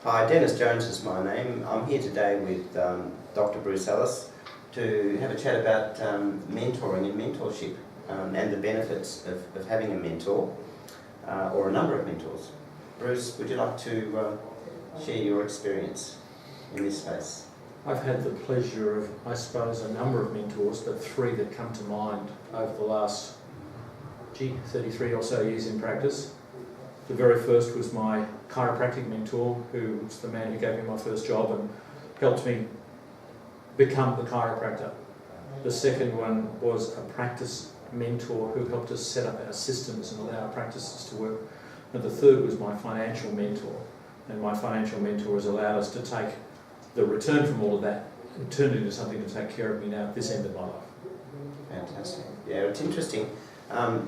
Hi, Dennis Jones is my name. I'm here today with Dr. Bruce Ellis to have a chat about mentoring and mentorship and the benefits of having a mentor or a number of mentors. Bruce, would you like to share your experience in this space? I've had the pleasure of, I suppose, a number of mentors, but three that come to mind over the last, 33 or so years in practice. The very first was my chiropractic mentor, who was the man who gave me my first job and helped me become the chiropractor. The second one was a practice mentor who helped us set up our systems and allow our practices to work. And the third was my financial mentor. And my financial mentor has allowed us to take the return from all of that and turn it into something to take care of me now at this end of my life. Fantastic. Yeah, it's interesting.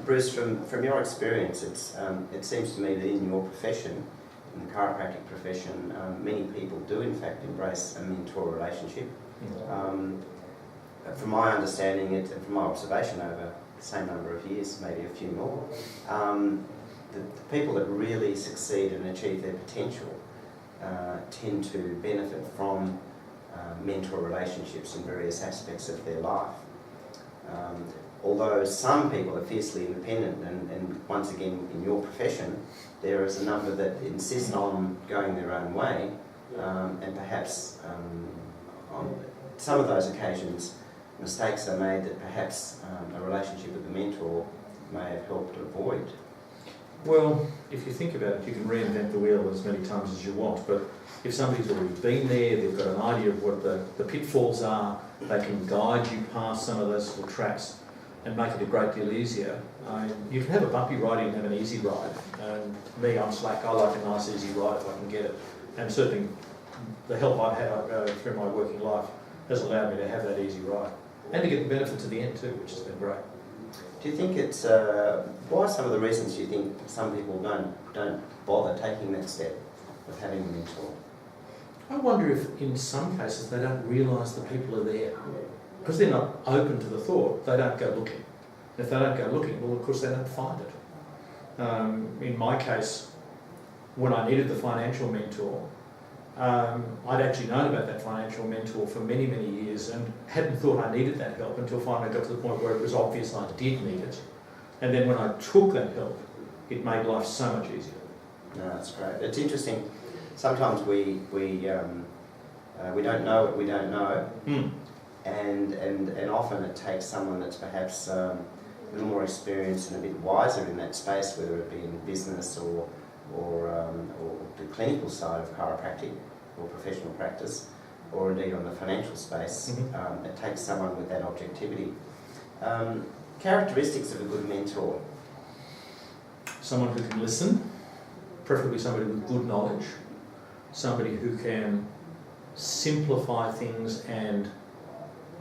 Bruce, from your experience, it seems to me that in your profession, in the chiropractic profession, many people do in fact embrace a mentor relationship. From my understanding, and from my observation over the same number of years, maybe a few more, the people that really succeed and achieve their potential tend to benefit from mentor relationships in various aspects of their life. Although some people are fiercely independent, and once again in your profession, there is a number that insist on going their own way, and perhaps on some of those occasions mistakes are made that perhaps a relationship with a mentor may have helped avoid. Well, if you think about it, you can reinvent the wheel as many times as you want, but if somebody's already been there, they've got an idea of what the pitfalls are, they can guide you past some of those little traps and make it a great deal easier. You can have a bumpy ride, you can have an easy ride. And me, I'm slack, I like a nice easy ride if I can get it. And certainly the help I've had through my working life has allowed me to have that easy ride. And to get the benefits at the end too, which has been great. Do you think it's, what are some of the reasons you think some people don't bother taking that step of having a mentor? I wonder if in some cases they don't realise the people are there. Because they're not open to the thought, they don't go looking. If they don't go looking, well, of course, they don't find it. In my case, when I needed the financial mentor, I'd actually known about that financial mentor for many, many years and hadn't thought I needed that help until finally I got to the point where it was obvious I did need it. And then when I took that help, it made life so much easier. No, that's great. It's interesting. Sometimes we don't know what we don't know. And often it takes someone that's perhaps a little more experienced and a bit wiser in that space, whether it be in business or the clinical side of chiropractic or professional practice, or indeed on the financial space. It takes someone with that objectivity. Characteristics of a good mentor. Someone who can listen, preferably somebody with good knowledge, somebody who can simplify things and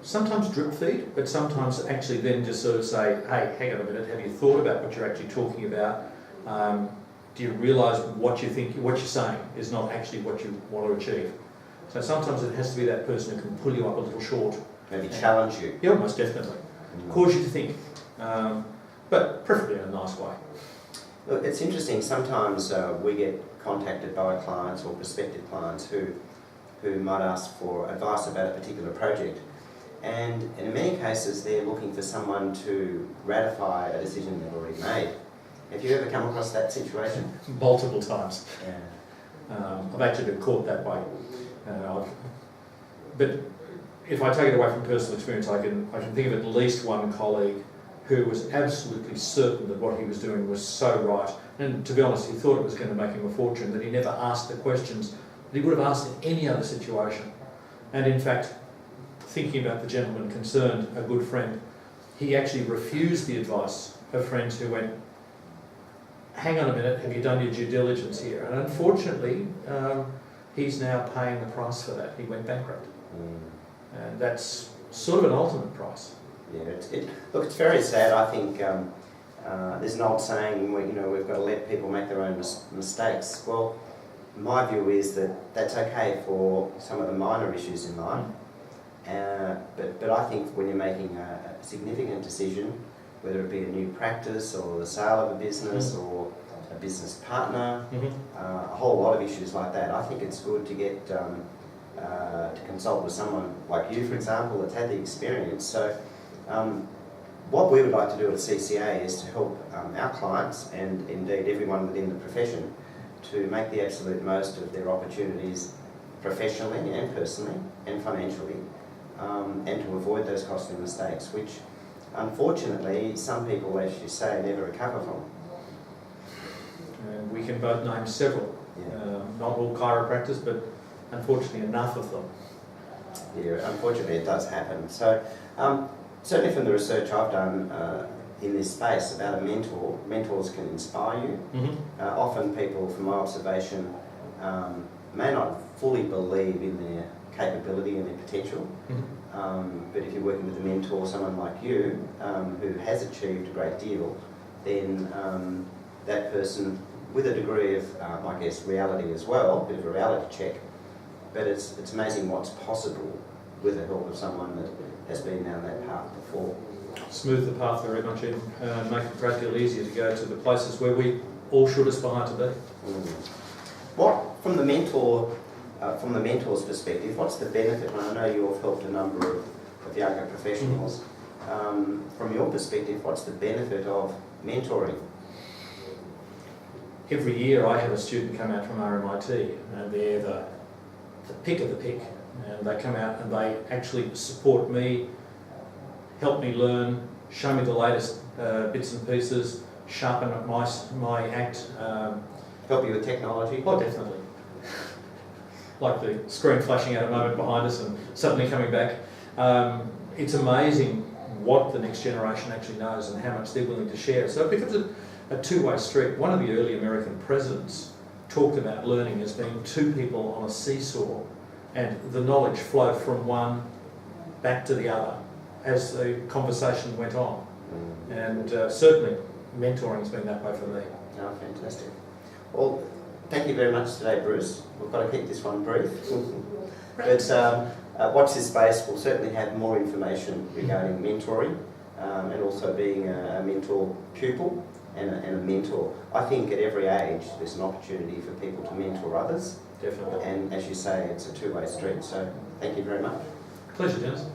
sometimes drip feed, but sometimes actually then just sort of say, hey, hang on a minute, have you thought about what you're actually talking about? Do you realise what you're saying is not actually what you want to achieve? So sometimes it has to be that person who can pull you up a little short. Maybe challenge you. Yeah, most definitely. Cause you to think, but preferably in a nice way. Look, it's interesting, sometimes we get contacted by clients or prospective clients who might ask for advice about a particular project. And in many cases, they're looking for someone to ratify a decision they've already made. Have you ever come across that situation? Multiple times. Yeah. I've actually been caught that way. But if I take it away from personal experience, I can think of at least one colleague who was absolutely certain that what he was doing was so right. And to be honest, he thought it was going to make him a fortune, that he never asked the questions that he would have asked in any other situation. And in fact, thinking about the gentleman concerned, a good friend, he actually refused the advice of friends who went, hang on a minute, have you done your due diligence here? And unfortunately, he's now paying the price for that. He went bankrupt. And that's sort of an ultimate price. Yeah, look, it's very sad. I think there's an old saying, we've got to let people make their own mistakes. Well, my view is that that's okay for some of the minor issues in life. But I think when you're making a significant decision, whether it be a new practice or the sale of a business or a business partner, Mhm. a whole lot of issues like that. I think it's good to get to consult with someone like you, for example, that's had the experience. So what we would like to do at CCA is to help our clients, and indeed everyone within the profession, to make the absolute most of their opportunities professionally and personally and financially, and to avoid those costly mistakes, which unfortunately some people, as you say, never recover from. And we can both name several, Yeah. not all chiropractors, but unfortunately enough of them. Yeah, unfortunately it does happen. So certainly from the research I've done in this space about a mentor, mentors can inspire you. Mm-hmm. Often people, from my observation, may not fully believe in their capability and their potential. Mm-hmm. But if you're working with a mentor, someone like you, who has achieved a great deal, then that person, with a degree of, I guess, reality as well, a bit of a reality check, but it's amazing what's possible with the help of someone that has been down that path before. Smooth the path very much and make it a great deal easier to go to the places where we all should aspire to be. What, from the mentor's perspective, what's the benefit? And I know you've helped a number of younger professionals. From your perspective, what's the benefit of mentoring? Every year I have a student come out from RMIT and they're the pick of the pick, and they come out and they actually support me, help me learn, show me the latest bits and pieces, sharpen up my act. Help you with technology? Oh, definitely. Like the screen flashing out a moment behind us and suddenly coming back. It's amazing what the next generation actually knows and how much they're willing to share. So it becomes a two-way street. One of the early American presidents talked about learning as being two people on a seesaw, and the knowledge flowed from one back to the other as the conversation went on. And certainly mentoring has been that way for me. Oh, fantastic. Well, thank you very much today, Bruce. We've got to keep this one brief. But watch this space. We'll certainly have more information regarding mentoring and also being a mentor pupil and a mentor. I think at every age there's an opportunity for people to mentor others. Definitely. And as you say, it's a two-way street. So thank you very much. Pleasure, Dennis.